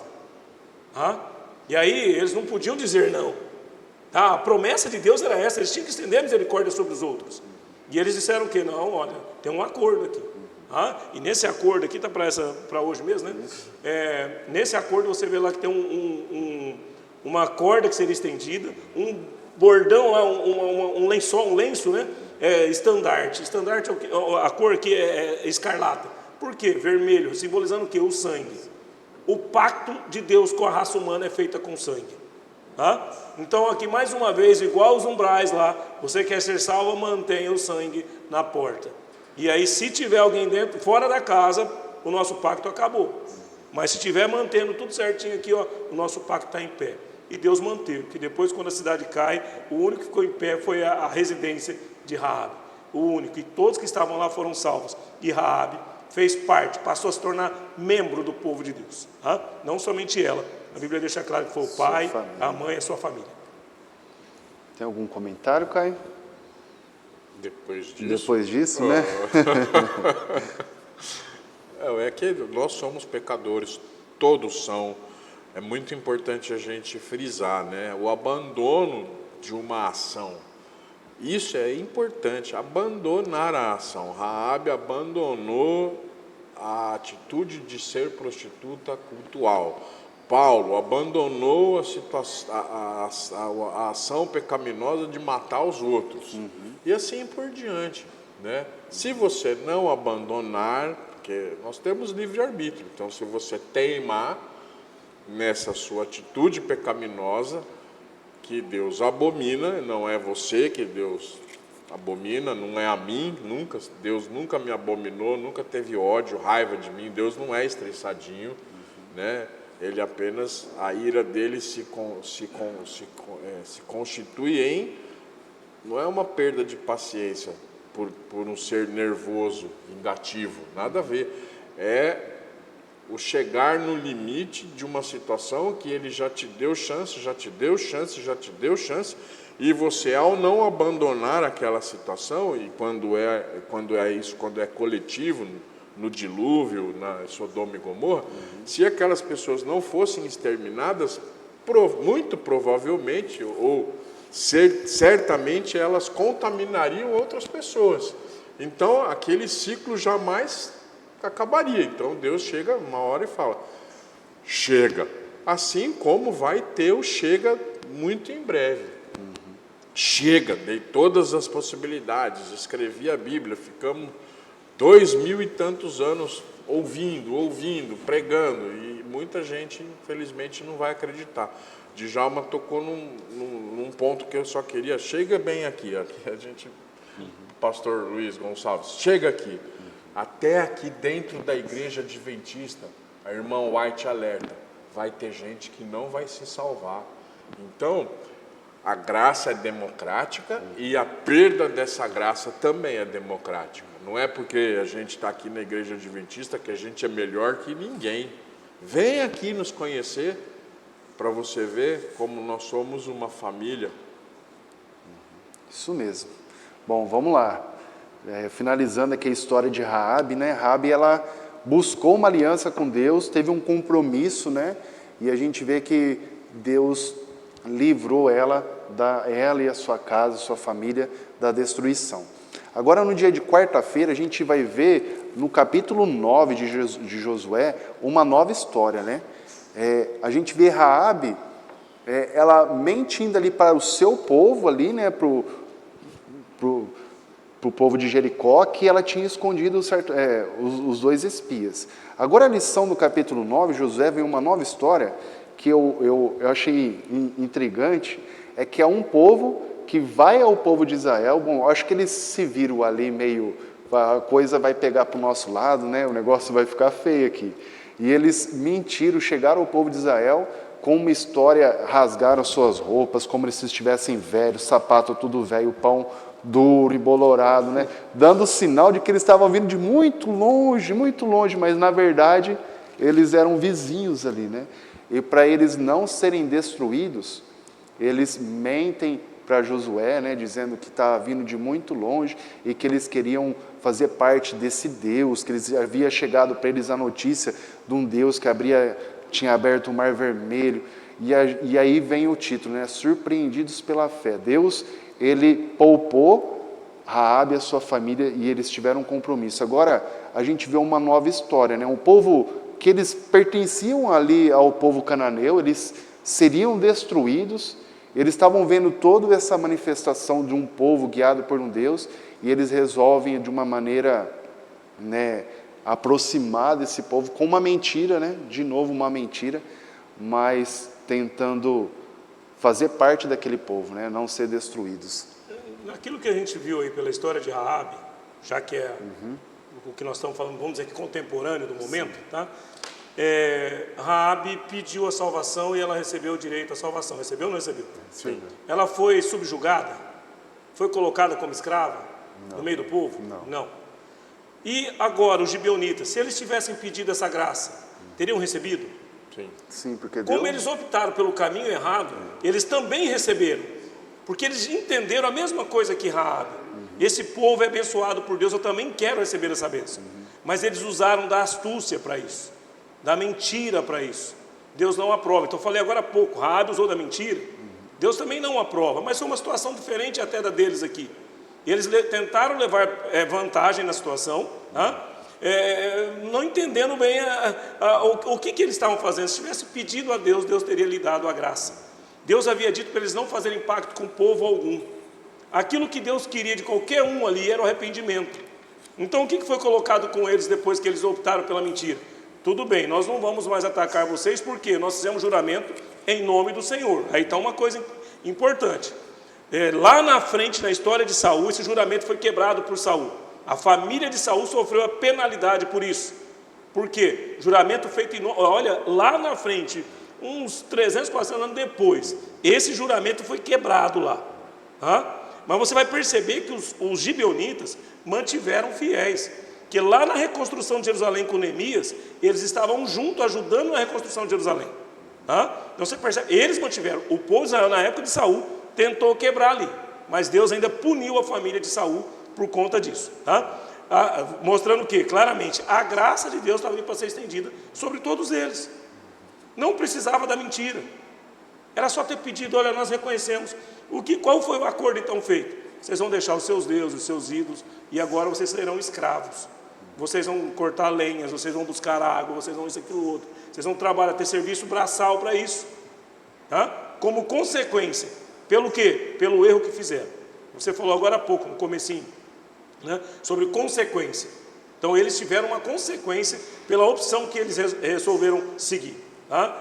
E aí eles não podiam dizer não. A promessa de Deus era essa, eles tinham que estender a misericórdia sobre os outros. E eles disseram que não, olha, tem um acordo aqui. E nesse acordo aqui, está para hoje mesmo, né? Nesse acordo você vê lá que tem uma corda que seria estendida, um bordão lá, um lenço, né? Estandarte. Estandarte, a cor aqui é escarlata. Por quê? Vermelho, simbolizando o quê? O sangue. O pacto de Deus com a raça humana é feita com sangue. Então aqui mais uma vez, igual os umbrais lá, você quer ser salvo, mantenha o sangue na porta. E aí se tiver alguém dentro, fora da casa, o nosso pacto acabou. Mas se tiver mantendo tudo certinho aqui, ó, o nosso pacto está em pé. E Deus manteve, que depois quando a cidade cai, o único que ficou em pé foi a residência de Raabe. O único, e todos que estavam lá foram salvos. E Raabe fez parte, passou a se tornar membro do povo de Deus. Não somente ela. A Bíblia deixa claro que foi o pai, a mãe e a sua família. Tem algum comentário, Caio? Depois disso, né? É que nós somos pecadores, todos são. É muito importante a gente frisar, né? O abandono de uma ação. Isso é importante, abandonar a ação. Raabe abandonou a atitude de ser prostituta cultual. Paulo abandonou a ação pecaminosa de matar os outros. E assim por diante, né? Se você não abandonar, porque nós temos livre-arbítrio, então se você teimar nessa sua atitude pecaminosa, que Deus abomina, não é você que Deus abomina, não é a mim, nunca, Deus nunca me abominou, nunca teve ódio, raiva de mim, Deus não é estressadinho, né? Ele apenas, a ira dele se constitui em, não é uma perda de paciência por um ser nervoso, vingativo, nada a ver, é o chegar no limite de uma situação que ele já te deu chance, e você, ao não abandonar aquela situação, e quando é coletivo, no dilúvio, na Sodoma e Gomorra, se aquelas pessoas não fossem exterminadas, muito provavelmente, ou certamente, elas contaminariam outras pessoas. Então, aquele ciclo jamais acabaria. Então, Deus chega uma hora e fala, chega. Assim como vai ter o chega muito em breve. Chega, dei todas as possibilidades, escrevi a Bíblia, ficamos 2000 e tantos anos ouvindo, pregando, e muita gente, infelizmente, não vai acreditar. Djalma tocou num ponto que eu só queria, chega bem aqui a gente, pastor Luiz Gonçalves, chega aqui, até aqui dentro da igreja adventista, a irmã White alerta, vai ter gente que não vai se salvar. Então, a graça é democrática e a perda dessa graça também é democrática. Não é porque a gente está aqui na igreja adventista que a gente é melhor que ninguém. Vem aqui nos conhecer para você ver como nós somos uma família. Isso mesmo. Bom, vamos lá. Finalizando aqui a história de Raabe, né? Raabe, ela buscou uma aliança com Deus, teve um compromisso, né? E a gente vê que Deus livrou ela ela e a sua casa, a sua família, da destruição. Agora, no dia de quarta-feira, a gente vai ver, no capítulo 9 de Josué, uma nova história, né? A gente vê Raabe, ela mentindo ali para o seu povo, ali, né, para o povo de Jericó, que ela tinha escondido os 2 espias. Agora, a lição do capítulo 9, Josué, vem uma nova história, que eu achei intrigante, é que é um povo que vai ao povo de Israel. Bom, acho que eles se viram ali meio, a coisa vai pegar para o nosso lado, né? O negócio vai ficar feio aqui. E eles mentiram, chegaram ao povo de Israel com uma história, rasgaram suas roupas, como se estivessem velhos, sapato tudo velho, pão duro, embolorado, né? Dando sinal de que eles estavam vindo de muito longe, mas na verdade eles eram vizinhos ali, né? E para eles não serem destruídos, eles mentem para Josué, né, dizendo que está vindo de muito longe e que eles queriam fazer parte desse Deus, que havia chegado para eles a notícia de um Deus que tinha aberto o Mar Vermelho. E aí vem o título, né, surpreendidos pela fé. Deus, ele poupou Raabe e a sua família e eles tiveram um compromisso. Agora a gente vê uma nova história, né, um povo que eles pertenciam ali ao povo cananeu, eles seriam destruídos. Eles estavam vendo toda essa manifestação de um povo guiado por um Deus, e eles resolvem de uma maneira, né, aproximar desse povo com uma mentira, né, de novo uma mentira, mas tentando fazer parte daquele povo, né, não ser destruídos. Naquilo que a gente viu aí pela história de Raabe, já que é o que nós estamos falando, vamos dizer que contemporâneo do momento, tá? Raabe pediu a salvação e ela recebeu o direito à salvação. Recebeu ou não recebeu? Sim. Ela foi subjugada? Foi colocada como escrava? Não. No meio do povo? Não. E agora, os gibeonitas, se eles tivessem pedido essa graça, teriam recebido? Sim, porque Como Deus... eles optaram pelo caminho errado, eles também receberam. Porque eles entenderam a mesma coisa que Raabe. Esse povo é abençoado por Deus, eu também quero receber essa bênção. Mas eles usaram da astúcia para isso, da mentira para isso. Deus não aprova. Então eu falei agora há pouco, Raabe usou da mentira. Deus também não aprova, mas foi uma situação diferente até da deles aqui. Eles tentaram levar vantagem na situação, não entendendo bem o que eles estavam fazendo. Se tivesse pedido a Deus, Deus teria lhe dado a graça. Deus havia dito para eles não fazerem pacto com povo algum. Aquilo que Deus queria de qualquer um ali era o arrependimento. Então o que foi colocado com eles depois que eles optaram pela mentira? Tudo bem, nós não vamos mais atacar vocês, porque nós fizemos juramento em nome do Senhor. Aí está uma coisa importante. Lá na frente, na história de Saul, esse juramento foi quebrado por Saul. A família de Saul sofreu a penalidade por isso. Por quê? Juramento feito em nome... Olha, lá na frente, uns 300, 400 anos depois, esse juramento foi quebrado lá. Mas você vai perceber que os gibeonitas mantiveram fiéis. Que lá na reconstrução de Jerusalém com Neemias, eles estavam juntos ajudando na reconstrução de Jerusalém. Então você percebe, eles mantiveram. O povo de Israel, na época de Saul, tentou quebrar ali, mas Deus ainda puniu a família de Saul por conta disso. Mostrando que, claramente, a graça de Deus estava ali para ser estendida sobre todos eles. Não precisava da mentira. Era só ter pedido, olha, nós reconhecemos. Qual foi o acordo então feito? Vocês vão deixar os seus deuses, os seus ídolos, e agora vocês serão escravos. Vocês vão cortar lenhas, vocês vão buscar água, vocês vão isso, aquilo, outro. Vocês vão trabalhar, ter serviço braçal para isso. Como consequência. Pelo quê? Pelo erro que fizeram. Você falou agora há pouco, no comecinho, né, sobre consequência. Então eles tiveram uma consequência pela opção que eles resolveram seguir.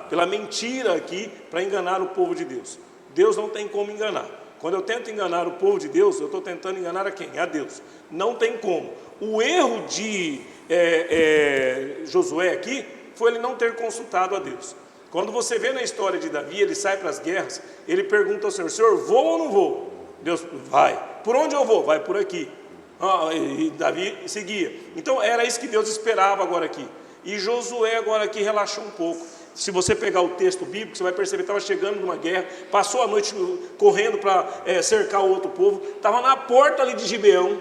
Pela mentira aqui, para enganar o povo de Deus. Deus não tem como enganar. Quando eu tento enganar o povo de Deus, eu estou tentando enganar a quem? A Deus. Não tem como. O erro de Josué aqui foi ele não ter consultado a Deus. Quando você vê na história de Davi, ele sai para as guerras, ele pergunta ao Senhor, Senhor, vou ou não vou? Deus, vai. Por onde eu vou? Vai por aqui. E Davi seguia. Então era isso que Deus esperava agora aqui. E Josué agora aqui relaxou um pouco. Se você pegar o texto bíblico, você vai perceber que estava chegando numa guerra, passou a noite correndo para cercar o outro povo, estava na porta ali de Gibeão,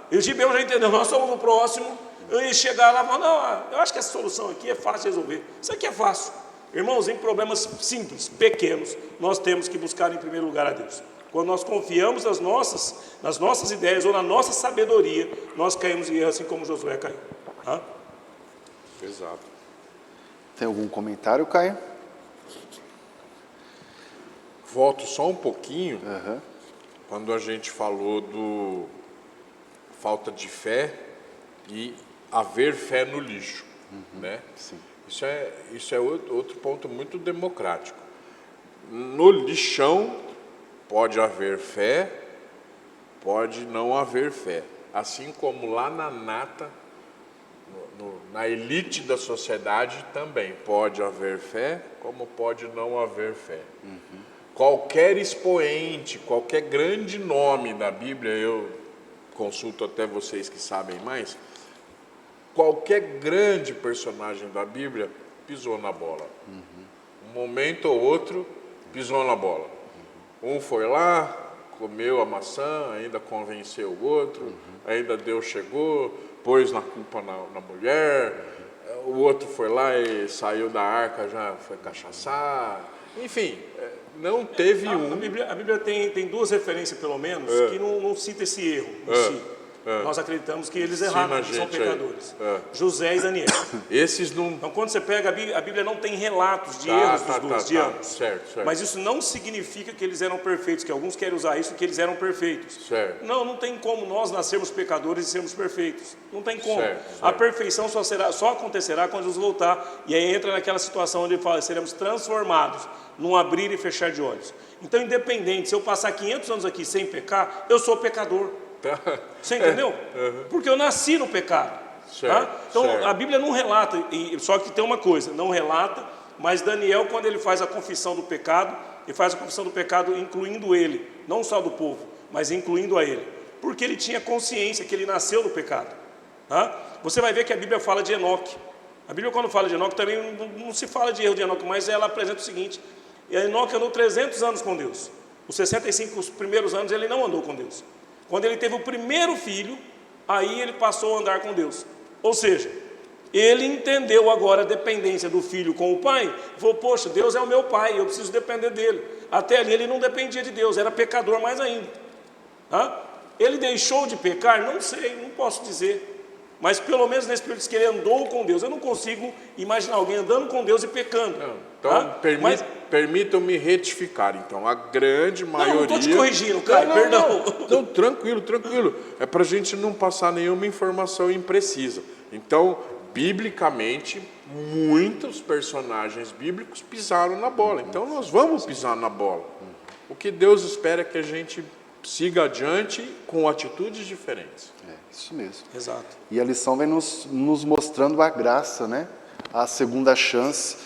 e o Gibeão já entendeu, nós somos o próximo, e chegar lá e falar, não, eu acho que essa solução aqui é fácil de resolver, isso aqui é fácil, Irmãos, em problemas simples, pequenos, nós temos que buscar em primeiro lugar a Deus. Quando nós confiamos nas nossas ideias ou na nossa sabedoria, nós caímos em erro, assim como Josué caiu. Tá? Exato. Tem algum comentário, Caio? Volto só um pouquinho, Aham. quando a gente falou do falta de fé e haver fé no lixo, né? Sim. Isso é outro ponto muito democrático. No lixão pode haver fé, pode não haver fé. Assim como lá na nata, na elite da sociedade também pode haver fé, como pode não haver fé. Qualquer expoente, qualquer grande nome da Bíblia, eu consulto até vocês que sabem mais, qualquer grande personagem da Bíblia pisou na bola. Um momento ou outro pisou na bola. Um foi lá, comeu a maçã, ainda convenceu o outro, ainda Deus chegou, pôs na culpa na mulher, o outro foi lá e saiu da arca, já foi cachaçar. Enfim, não teve um... A Bíblia tem duas referências, pelo menos, que não cita esse erro em si. Nós acreditamos que eles erraram, que são pecadores. José e Daniel. Esses não... Então, quando você pega a Bíblia não tem relatos de erros dos dois, de ambos. Certo. Mas isso não significa que eles eram perfeitos, que alguns querem usar isso, que eles eram perfeitos. Certo. Não tem como nós nascermos pecadores e sermos perfeitos. Não tem como. Certo. A perfeição só acontecerá quando Jesus voltar. E aí entra naquela situação onde ele fala, seremos transformados num abrir e fechar de olhos. Então, independente, se eu passar 500 anos aqui sem pecar, eu sou pecador. Você entendeu? Porque eu nasci no pecado. Tá? Então a Bíblia não relata, só que tem uma coisa, não relata, mas Daniel, quando ele faz a confissão do pecado, ele faz a confissão do pecado incluindo ele, não só do povo, mas incluindo a ele, porque ele tinha consciência que ele nasceu no pecado. Tá? Você vai ver que a Bíblia fala de Enoque. A Bíblia, quando fala de Enoque, também não se fala de erro de Enoque, mas ela apresenta o seguinte: Enoque andou 300 anos com Deus. Os 65 os primeiros anos ele não andou com Deus. Quando ele teve o primeiro filho, aí ele passou a andar com Deus. Ou seja, ele entendeu agora a dependência do filho com o pai, falou, poxa, Deus é o meu pai, eu preciso depender dele. Até ali ele não dependia de Deus, era pecador mais ainda. Ele deixou de pecar? Não sei, não posso dizer. Mas pelo menos nesse período que ele andou com Deus. Eu não consigo imaginar alguém andando com Deus e pecando. Então, permitam-me retificar. Então, a grande maioria... Não estou te corrigindo, Caio, perdão. Não, tranquilo. É para a gente não passar nenhuma informação imprecisa. Então, biblicamente, muitos personagens bíblicos pisaram na bola. Então, nós vamos pisar na bola. O que Deus espera é que a gente siga adiante com atitudes diferentes. Isso mesmo. Exato. E a lição vem nos mostrando a graça, né? A segunda chance.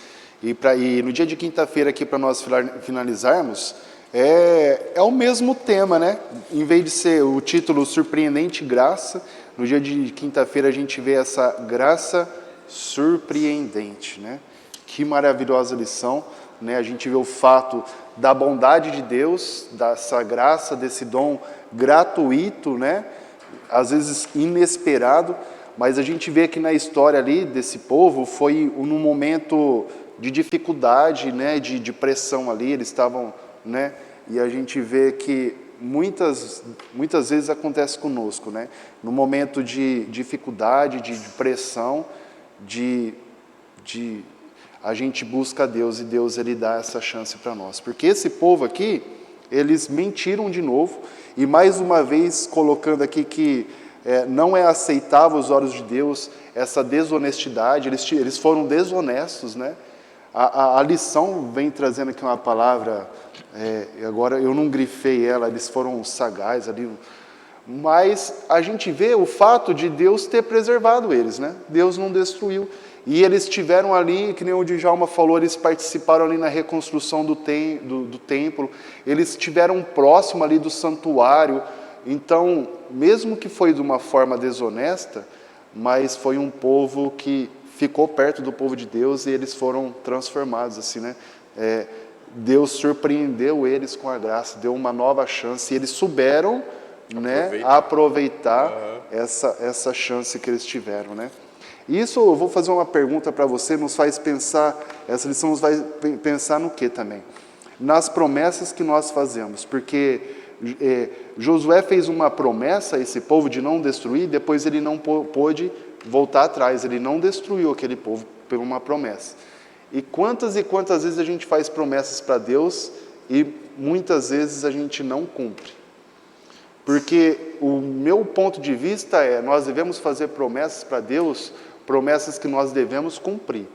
E no dia de quinta-feira aqui, para nós finalizarmos, é o mesmo tema, né? Em vez de ser o título Surpreendente Graça, no dia de quinta-feira a gente vê essa graça surpreendente, né? Que maravilhosa lição, né? A gente vê o fato da bondade de Deus, dessa graça, desse dom gratuito, né? Às vezes inesperado, mas a gente vê que na história ali desse povo foi num momento de dificuldade, né, de pressão ali, eles estavam, né, e a gente vê que muitas vezes acontece conosco, né, no momento de dificuldade, de pressão, a gente busca Deus e Deus ele dá essa chance para nós, porque esse povo aqui, eles mentiram de novo, e mais uma vez colocando aqui que não é aceitável aos olhos de Deus essa desonestidade, eles foram desonestos, né? A lição vem trazendo aqui uma palavra, agora eu não grifei ela, eles foram sagazes ali, mas a gente vê o fato de Deus ter preservado eles, né? Deus não destruiu. E eles estiveram ali, que nem o Djalma falou, eles participaram ali na reconstrução do templo, eles estiveram próximo ali do santuário. Então, mesmo que foi de uma forma desonesta, mas foi um povo que ficou perto do povo de Deus e eles foram transformados, assim, né? Deus surpreendeu eles com a graça, deu uma nova chance e eles souberam, né, aproveitar essa chance que eles tiveram, né? E isso, eu vou fazer uma pergunta para você, nos faz pensar, essa lição nos vai pensar no que também? Nas promessas que nós fazemos, porque Josué fez uma promessa a esse povo de não destruir, depois ele não pôde voltar atrás, ele não destruiu aquele povo por uma promessa. E quantas vezes a gente faz promessas para Deus e muitas vezes a gente não cumpre? Porque o meu ponto de vista nós devemos fazer promessas para Deus, promessas que nós devemos cumprir.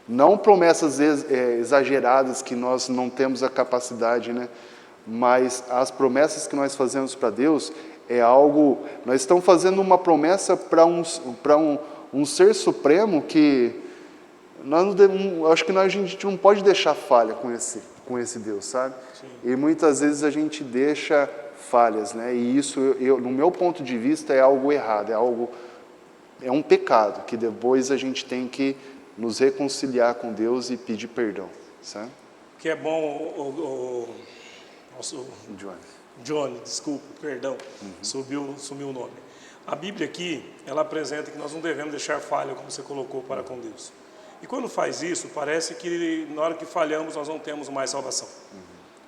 Não promessas exageradas que nós não temos a capacidade, né? Mas as promessas que nós fazemos para Deus é algo... Nós estamos fazendo uma promessa para um ser supremo que nós não devemos, acho que a gente não pode deixar falha com esse Deus, sabe? Sim. E muitas vezes a gente deixa falhas, né? E isso, no meu ponto de vista, é algo errado, é um pecado que depois a gente tem que nos reconciliar com Deus e pedir perdão, sabe? Que é bom nosso Johnny, desculpa, perdão, sumiu o nome. A Bíblia aqui, ela apresenta que nós não devemos deixar falha, como você colocou, para com Deus. E quando faz isso, parece que na hora que falhamos nós não temos mais salvação.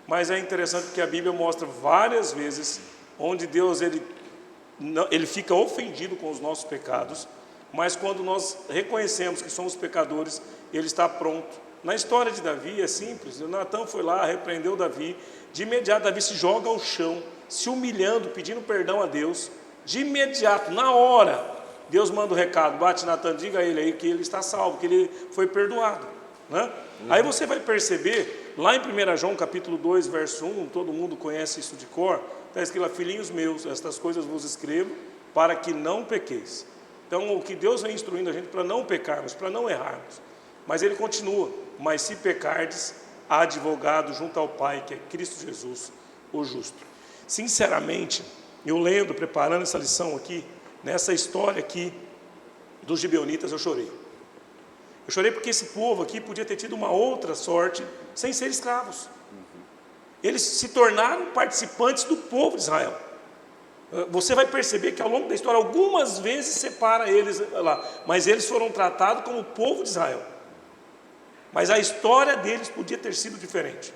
Mas é interessante que a Bíblia mostra várias vezes onde Deus ele fica ofendido com os nossos pecados, mas quando nós reconhecemos que somos pecadores, Ele está pronto. Na história de Davi é simples, Natã foi lá, repreendeu Davi, de imediato Davi se joga ao chão, se humilhando, pedindo perdão a Deus, de imediato, na hora, Deus manda o recado, bate Natã, diga a ele aí que ele está salvo, que ele foi perdoado, né? Aí você vai perceber, lá em 1 João capítulo 2, verso 1, todo mundo conhece isso de cor, está escrito lá, filhinhos meus, estas coisas vos escrevo, para que não pequeis. Então, o que Deus vem instruindo a gente para não pecarmos, para não errarmos. Mas Ele continua, mas se pecardes, há advogado junto ao Pai, que é Cristo Jesus, o justo. Sinceramente, eu lendo, preparando essa lição aqui, nessa história aqui dos gibeonitas, eu chorei. Eu chorei porque esse povo aqui podia ter tido uma outra sorte sem ser escravos. Eles se tornaram participantes do povo de Israel. Você vai perceber que ao longo da história, algumas vezes separa eles lá, mas eles foram tratados como o povo de Israel. Mas a história deles podia ter sido diferente.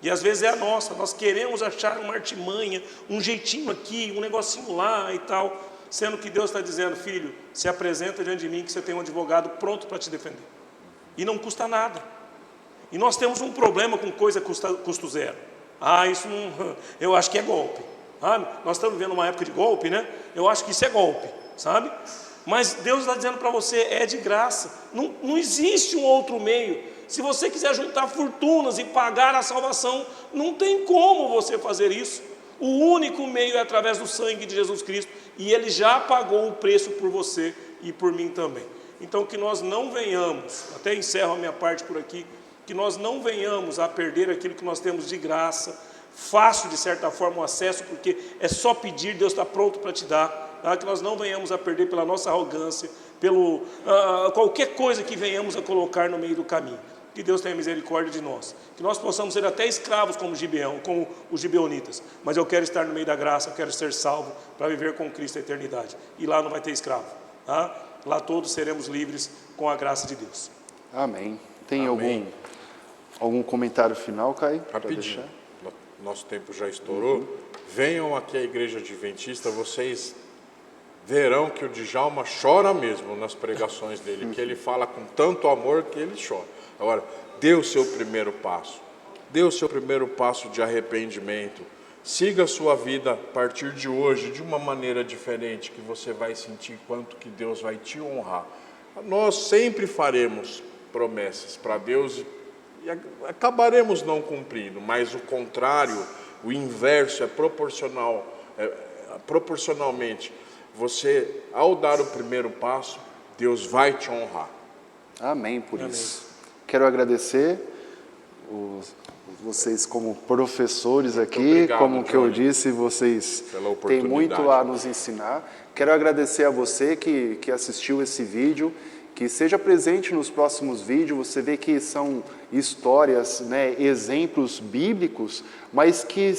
E às vezes é a nossa, nós queremos achar uma artimanha, um jeitinho aqui, um negocinho lá e tal, sendo que Deus está dizendo, filho, se apresenta diante de mim que você tem um advogado pronto para te defender. E não custa nada. E nós temos um problema com coisa custo zero. Isso não, eu acho que é golpe. Nós estamos vivendo uma época de golpe, né? Eu acho que isso é golpe, sabe? Mas Deus está dizendo para você, é de graça. Não existe um outro meio. Se você quiser juntar fortunas e pagar a salvação, não tem como você fazer isso. O único meio é através do sangue de Jesus Cristo. E Ele já pagou o preço por você e por mim também. Então que nós não venhamos, até encerro a minha parte por aqui, que nós não venhamos a perder aquilo que nós temos de graça, fácil de certa forma o acesso, porque é só pedir, Deus está pronto para te dar, que nós não venhamos a perder pela nossa arrogância, pelo qualquer coisa que venhamos a colocar no meio do caminho. Que Deus tenha misericórdia de nós, que nós possamos ser até escravos como os gibeonitas, mas eu quero estar no meio da graça, eu quero ser salvo para viver com Cristo a eternidade, e lá não vai ter escravo, lá todos seremos livres com a graça de Deus. Amém. Tem algum comentário final, Caio? Rapidinho, nosso tempo já estourou. Venham aqui à Igreja Adventista, vocês verão que o Djalma chora mesmo nas pregações dele, que ele fala com tanto amor que ele chora. Agora, dê o seu primeiro passo, dê o seu primeiro passo de arrependimento, siga a sua vida a partir de hoje de uma maneira diferente, que você vai sentir quanto que Deus vai te honrar. Nós sempre faremos promessas para Deus e acabaremos não cumprindo, mas o contrário, o inverso é proporcional, proporcionalmente. Você, ao dar o primeiro passo, Deus vai te honrar. Amém por isso. Quero agradecer vocês como professores aqui, obrigado, como que eu disse, vocês têm muito a nos ensinar. Quero agradecer a você que assistiu esse vídeo, que seja presente nos próximos vídeos. Você vê que são histórias, né, exemplos bíblicos, mas que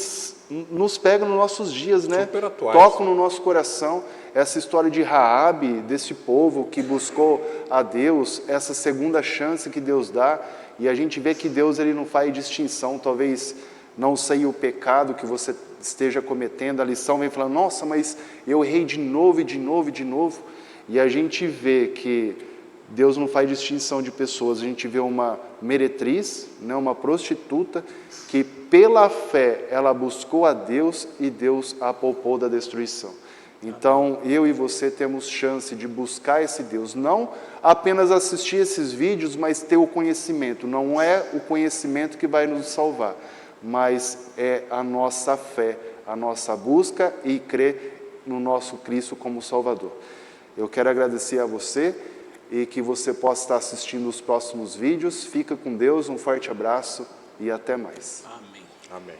nos pegam nos nossos dias, né? Super atuais. Tocam no nosso coração. Essa história de Raabe, desse povo que buscou a Deus, essa segunda chance que Deus dá, e a gente vê que Deus ele não faz distinção. Talvez não sei o pecado que você esteja cometendo, a lição vem falando, nossa, mas eu errei de novo e de novo e de novo. E a gente vê que Deus não faz distinção de pessoas. A gente vê uma meretriz, né, uma prostituta, que pela fé ela buscou a Deus e Deus a poupou da destruição. Então, eu e você temos chance de buscar esse Deus, não apenas assistir esses vídeos, mas ter o conhecimento. Não é o conhecimento que vai nos salvar, mas é a nossa fé, a nossa busca e crer no nosso Cristo como Salvador. Eu quero agradecer a você e que você possa estar assistindo os próximos vídeos. Fica com Deus, um forte abraço e até mais. Amém. Amém.